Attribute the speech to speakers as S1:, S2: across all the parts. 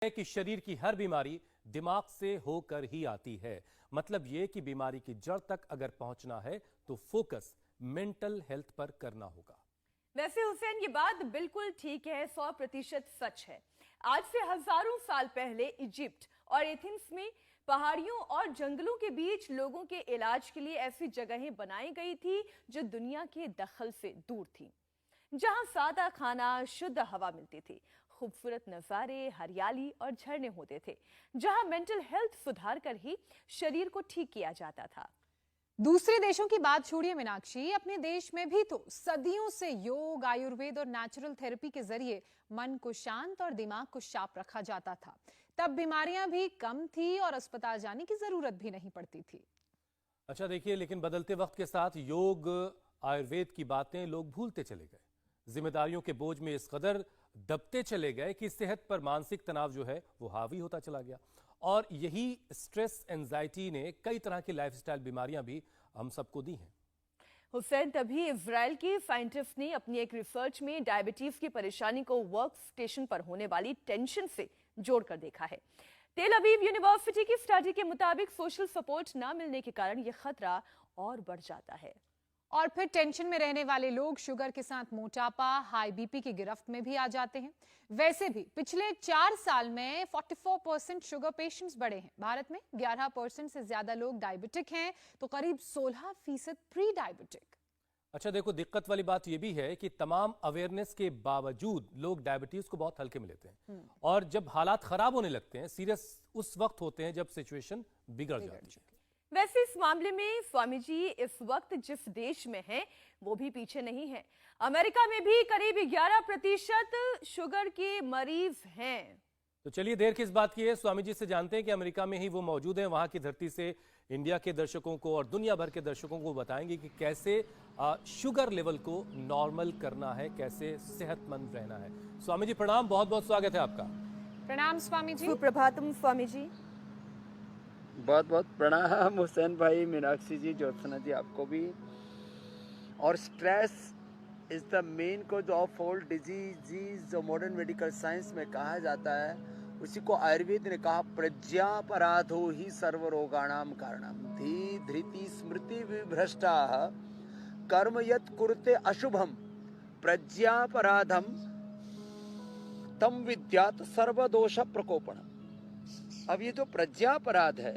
S1: है कि शरीर की हर बीमारी दिमाग से होकर ही आती है। मतलब ये कि बीमारी की जड़ तक अगर पहुंचना है तो फोकस मेंटल हेल्थ पर करना होगा।
S2: वैसे हुसैन, ये बात बिल्कुल ठीक है, 100% सच है। आज से हजारों साल पहले इजिप्ट और एथेंस में पहाड़ियों और जंगलों के बीच लोगों के इलाज के लिए ऐसी जगहें बनाई गई थी जो दुनिया के दखल से दूर थी, जहां सादा खाना, शुद्ध हवा मिलती थी, खूबसूरत नजारे, हरियाली और झरने होते थे, जहां मेंटल हेल्थ सुधार कर ही शरीर को ठीक किया जाता था।
S3: दूसरे देशों की बात छोड़िए मीनाक्षी, अपने देश में भी तो सदियों से योग, आयुर्वेद और नेचुरल थेरेपी के जरिए मन को शांत और दिमाग को शार्प रखा जाता था। तब बीमारियां भी कम थी और अस्पताल जाने की जरूरत भी नहीं पड़ती थी।
S1: अच्छा देखिए, लेकिन बदलते वक्त के साथ योग, आयुर्वेद की बातें लोग भूलते चले गए। जिम्मेदारियों के बोझ में इस कदर दबते चले गए कि सेहत पर मानसिक तनाव जो है वो हावी होता चला गया। और यही स्ट्रेस, एंजाइटी ने कई तरह की लाइफस्टाइल बीमारियां भी हम सबको दी हैं।
S2: हुसैन, तभी इजराइल के साइंटिस्ट ने अपनी एक रिसर्च में डायबिटीज की परेशानी को वर्क स्टेशन पर होने वाली टेंशन से जोड़कर देखा है। तेल अवीव यूनिवर्सिटी की स्टडी के मुताबिक सोशल सपोर्ट न मिलने के कारण यह खतरा और बढ़ जाता है।
S3: और फिर टेंशन में रहने वाले लोग शुगर के साथ मोटापा, हाई बीपी की गिरफ्त में भी आ जाते हैं। वैसे भी पिछले 4 साल में 44% शुगर पेशेंट्स बढ़े हैं। भारत में 11% से ज्यादा लोग डायबिटिक हैं, तो करीब 16% प्री डायबिटिक।
S1: अच्छा देखो, दिक्कत वाली बात यह भी है कि तमाम अवेयरनेस के बावजूद लोग डायबिटीज को बहुत हल्के में लेते हैं। और जब हालात खराब होने लगते हैं, सीरियस उस वक्त होते हैं जब सिचुएशन बिगड़ जाती है।
S2: वैसे इस मामले में स्वामी जी इस वक्त जिस देश में हैं वो भी पीछे नहीं है। अमेरिका में भी करीब 11% शुगर के मरीज हैं।
S1: तो चलिए, देर किस बात की है, स्वामी जी से जानते हैं कि अमेरिका में ही वो मौजूद हैं। वहां की धरती से इंडिया के दर्शकों को और दुनिया भर के दर्शकों को बताएंगे कि कैसे शुगर लेवल को नॉर्मल करना है, कैसे सेहतमंद रहना है। स्वामी जी प्रणाम, बहुत बहुत स्वागत है आपका।
S3: प्रणाम स्वामी जी।
S2: सुप्रभातम स्वामी जी।
S4: बहुत बहुत प्रणाम हुसैन भाई, मीनाक्षी जी, ज्योत्सना जी, आपको भी। और stress is the main cause of all disease जो मॉडर्न मेडिकल साइंस में कहा जाता है, उसी को आयुर्वेद ने कहा प्रज्ञापराधो ही सर्वरोगाणाम कारणम। धी धृति स्मृति विभ्रष्टा कर्म यत् कुरुते अशुभम प्रज्ञापराधम तम विद्यात सर्वदोष प्रकोपणम। अब ये जो प्रज्ञापराध है,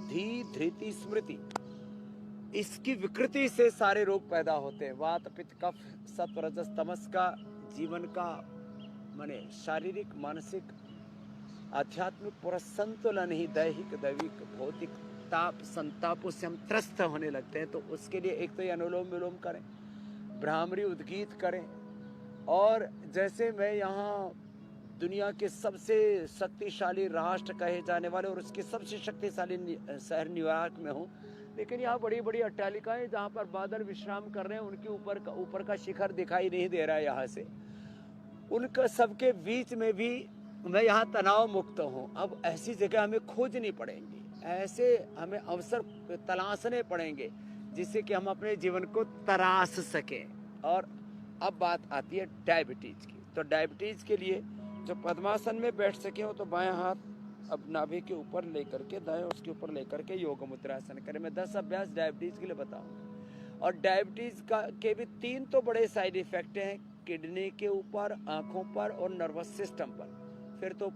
S4: धी धृति स्मृति, इसकी विकृति से सारे रोग पैदा होते हैं। वात पित्त कफ सत्व रजस तमस का जीवन का माने शारीरिक, मानसिक, आध्यात्मिक पूरा संतुलन ही दैहिक, दैविक, भौतिक ताप संतापों से हम त्रस्त होने लगते हैं। तो उसके लिए एक तो ये अनुलोम विलोम करें, भ्रामरी उद्गीत करें। और जैसे मैं यहाँ दुनिया के सबसे शक्तिशाली राष्ट्र कहे जाने वाले और उसके सबसे शक्तिशाली शहर न्यूयॉर्क में हूँ, लेकिन यहाँ बड़ी बड़ी अट्टालिकाएं जहाँ पर बादल विश्राम कर रहे हैं, उनके ऊपर का शिखर दिखाई नहीं दे रहा है यहाँ से। उनका सबके बीच में भी मैं यहाँ तनाव मुक्त हूँ। अब ऐसी जगह हमें खोजनी पड़ेंगी, ऐसे हमें अवसर तलाशने पड़ेंगे जिससे कि हम अपने जीवन को तराश सकें। और अब बात आती है डायबिटीज की। तो डायबिटीज के लिए जो पद्मासन में बैठ सके हो तो बाएं हाथ अब नाभि के ऊपर लेकर के, दाएं उसके ऊपर लेकर के योग मुद्रासन करें। मैं 10 अभ्यास डायबिटीज के लिए बताऊंगा। और डायबिटीज के भी 3 तो बड़े साइड इफेक्ट हैं, किडनी के ऊपर, आंखों पर और नर्वस सिस्टम पर। फिर तो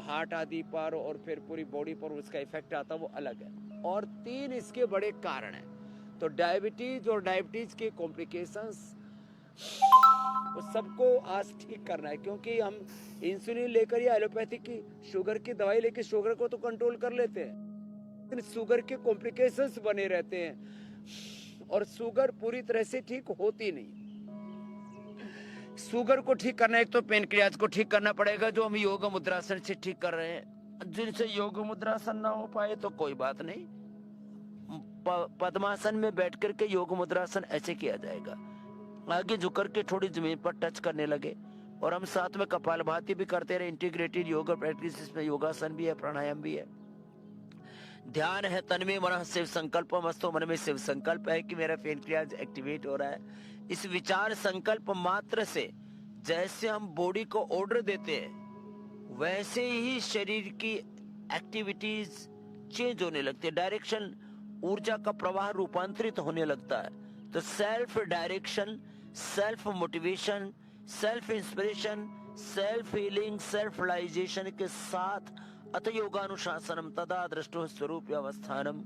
S4: हार्ट आदि पर और फिर पूरी बॉडी पर उसका इफेक्ट आता, वो अलग है। और 3 इसके बड़े कारण हैं। तो डायबिटीज और डायबिटीज के कॉम्प्लिकेशंस वो सबको आज ठीक करना है, क्योंकि हम इंसुलिन लेकर या एलोपैथिक की शुगर की दवाई लेकर शुगर को तो कंट्रोल कर लेते हैं, लेकिन शुगर के कॉम्प्लिकेशंस बने रहते हैं और शुगर पूरी तरह से ठीक होती नहीं। शुगर को ठीक करना है, एक तो पेनक्रियाज को ठीक करना पड़ेगा, जो हम योग मुद्रासन से ठीक कर रहे हैं। जिनसे योग मुद्रासन ना हो पाए तो कोई बात नहीं, पद्मासन में बैठ करके योग मुद्रासन ऐसे किया जाएगा। आगे झुक करके थोड़ी जमीन पर टच करने लगे और हम साथ में कपालभाति भी करते रहे। इंटीग्रेटेड योगा प्रैक्टिस, इसमें योगासन भी है, प्राणायाम भी है, ध्यान है। तन में मन शिव संकल्प मस्तो, मन में शिव संकल्प है कि मेरा पेनक्रियाज एक्टिवेट हो रहा है। इस विचार संकल्प मात्र से जैसे हम बॉडी को ऑर्डर देते हैं, वैसे ही शरीर की एक्टिविटीज चेंज होने लगती है, डायरेक्शन, ऊर्जा का प्रवाह रूपांतरित होने लगता है। तो self direction, self motivation, self inspiration, self healing, self realisation के साथ अत योगानुशासनम तदा दृष्टो स्वरूप अवस्थानम,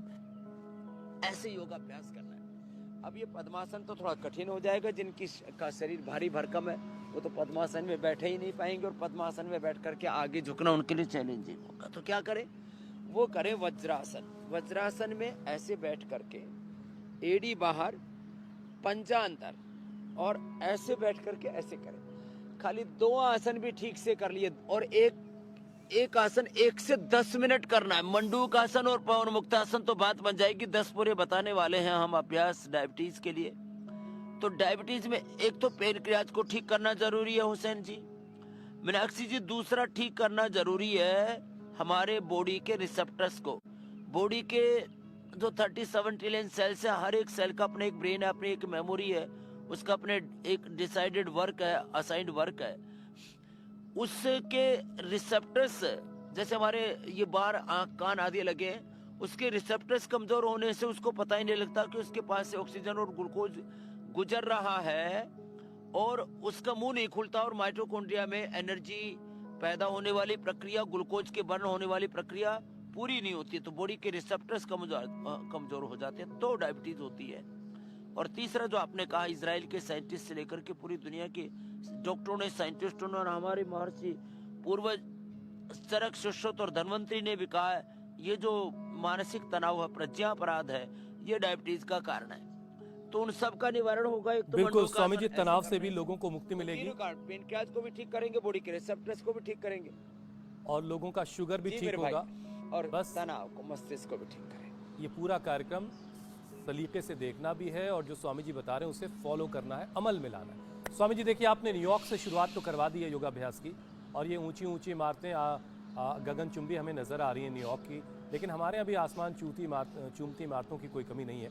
S4: ऐसे योगाभ्यास करना है। अब ये पद्मासन तो थोड़ा कठिन हो जाएगा, जिनकी का शरीर भारी भरकम है वो तो पद्मासन में बैठे ही नहीं पाएंगे, और पद्मासन में बैठ करके आगे झुकना उनके लिए चैलेंजिंग होगा। तो क्या करें, वो करें वज्रासन। वज्रासन में ऐसे बैठ करके एड़ी बाहर, पंजा अंदर, और ऐसे बैठ करके ऐसे करें। खाली 2 आसन भी ठीक से कर लिए, और एक आसन 1 से 10 मिनट करना है। मंडूक आसन और पवन मुक्त आसन तो बात बन जाएगी, 10 पूरे बताने वाले हैं हम अभ्यास डायबिटीज के लिए। तो डायबिटीज में एक तो पेनक्रियाज को ठीक करना जरूरी है हुसैन जी, मीनाक्षी जी। दूसरा ठीक करना जरूरी है हमारे बॉडी के रिसेप्टर्स को। बॉडी के जो 37 ट्रिलियन सेल्स है, हर एक सेल का अपने एक ब्रेन है, अपनी एक मेमोरी है, उसका अपने एक डिसाइडेड वर्क है, असाइंड वर्क है। उसके रिसेप्टर्स, जैसे हमारे ये बार, आंख, कान आदि लगे हैं, उसके रिसेप्टर्स कमजोर होने से उसको पता ही नहीं लगता कि उसके पास से ऑक्सीजन और ग्लूकोज गुजर रहा है, और उसका मुंह नहीं खुलता, और माइटोकॉन्ड्रिया में एनर्जी पैदा होने वाली प्रक्रिया, ग्लूकोज के बर्न होने वाली प्रक्रिया पूरी नहीं होती। तो बॉडी के रिसेप्टर्स कमजोर हो जाते हैं, तो डायबिटीज होती है। और तीसरा जो आपने कहा, इजराइल के साइंटिस्ट से लेकर के पूरी दुनिया के डॉक्टरों ने, साइंटिस्टों ने, और हमारे महर्षि पूर्वज चरक, सुश्रुत और धन्वंतरी ने भी कहा है, ये जो मानसिक तनाव है, प्रज्ञापराध है, ये डायबिटीज का कारण है। तो उन सब का निवारण होगा। एक तो
S1: बिल्कुल स्वामी जी, तनाव से भी लोगों को मुक्ति मिलेगी,
S4: पेनक्रियाज को भी ठीक करेंगे, बॉडी के रिसेप्टर्स को भी ठीक करेंगे,
S1: और लोगों का शुगर भी ठीक होगा,
S4: और
S1: बस
S4: तनाव को, मस्तिष्क को भी ठीक करें।
S1: ये पूरा कार्यक्रम सलीके से देखना भी है, और जो स्वामी जी बता रहे हैं उसे फॉलो करना है, अमल में लाना है। स्वामी जी देखिए, आपने न्यूयॉर्क से शुरुआत तो करवा दी है योगाभ्यास की, और ये ऊंची ऊंची इमारतें गगनचुंबी हमें नज़र आ रही हैं न्यूयॉर्क की, लेकिन हमारे यहाँ भी आसमान चूमती इमारतों की कोई कमी नहीं है।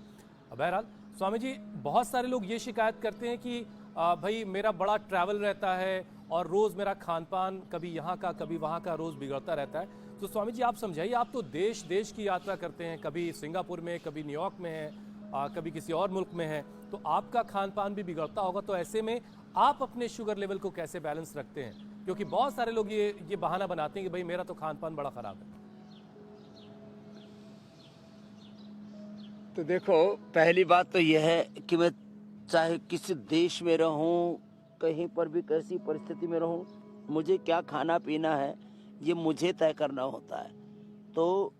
S1: बहरहाल स्वामी जी, बहुत सारे लोग ये शिकायत करते हैं कि भाई मेरा बड़ा ट्रैवल रहता है, और रोज़ मेरा खान पान कभी यहाँ का कभी वहाँ का रोज़ बिगड़ता रहता है। तो स्वामी जी आप समझाइए, आप तो देश देश की यात्रा करते हैं, कभी सिंगापुर में, कभी न्यूयॉर्क में है, कभी किसी और मुल्क में है, तो आपका खान पान भी बिगड़ता होगा। तो ऐसे में आप अपने शुगर लेवल को कैसे बैलेंस रखते हैं? क्योंकि बहुत सारे लोग ये बहाना बनाते हैं कि भाई मेरा तो खान पान बड़ा ख़राब है।
S4: तो देखो, पहली बात तो यह है कि मैं चाहे किसी देश में रहूं, कहीं पर भी कैसी परिस्थिति में रहूं, मुझे क्या खाना पीना है ये मुझे तय करना होता है। तो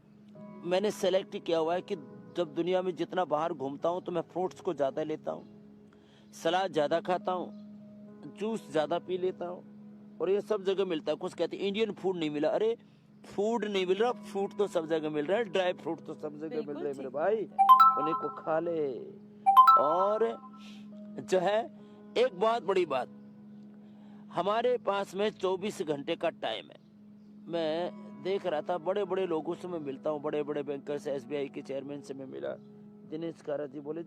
S4: मैंने सेलेक्ट किया हुआ है कि जब दुनिया में जितना बाहर घूमता हूं तो मैं फ्रूट्स को ज़्यादा लेता हूं, सलाद ज़्यादा खाता हूं, जूस ज़्यादा पी लेता हूं, और ये सब जगह मिलता है। कुछ कहते हैं इंडियन फूड नहीं मिला, अरे फूड नहीं मिल रहा, फ्रूट तो सब जगह मिल रहा है, ड्राई फ्रूट तो सब जगह मिल रहे हैं मेरे भाई, उन्हीं को खा ले। और जो है एक बहुत बड़ी बात, हमारे पास में 24 घंटे का टाइम है। मैं देख रहा था, बड़े बड़े लोगों से मैं मिलता हूँ, बड़े बड़े बैंकर से, SBI के चेयरमैन से मैं मिला, दिनेश कारा जी बोले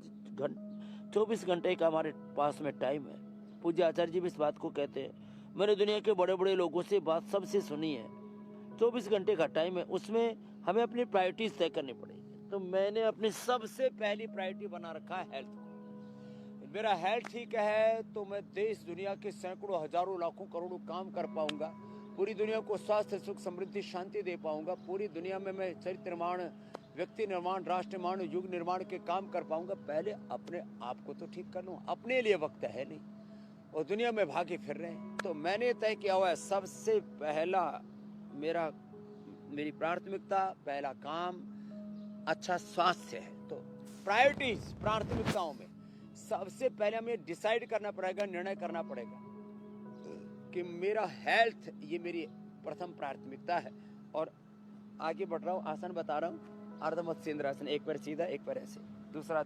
S4: 24 घंटे का हमारे पास में टाइम है। पूज्य आचार्य जी भी इस बात को कहते हैं। मैंने दुनिया के बड़े बड़े लोगों से बात सबसे सुनी है, 24 घंटे का टाइम है, उसमें हमें अपनी प्रायोरिटीज तय करनी पड़ेगी। तो मैंने अपनी सबसे पहली प्रायोरिटी बना रखा है हेल्थ। मेरा हेल्थ ठीक है तो मैं देश दुनिया के सैकड़ों, हजारों, लाखों, करोड़ों काम कर पाऊंगा, पूरी दुनिया को स्वास्थ्य, सुख, समृद्धि, शांति दे पाऊंगा, पूरी दुनिया में मैं चरित्र निर्माण, व्यक्ति निर्माण, राष्ट्र निर्माण, युग निर्माण के काम कर पाऊंगा। पहले अपने आप को तो ठीक कर लूँ, अपने लिए वक्त है नहीं, और दुनिया में भागे फिर रहे हैं। तो मैंने तय किया हुआ है, सबसे पहला मेरी प्राथमिकता, पहला काम अच्छा स्वास्थ्य है। तो प्रायोरिटीज, प्राथमिकताओं में सबसे पहले हमें डिसाइड करना पड़ेगा, निर्णय करना पड़ेगा कि मेरा हेल्थ ये मेरी प्रथम प्राथमिकता है। और आगे बढ़ रहा हूँ, आसन बता रहा हूँ, अर्धमत्स्य इंद्रासन, एक पैर सीधा, एक पैर ऐसे, दूसरा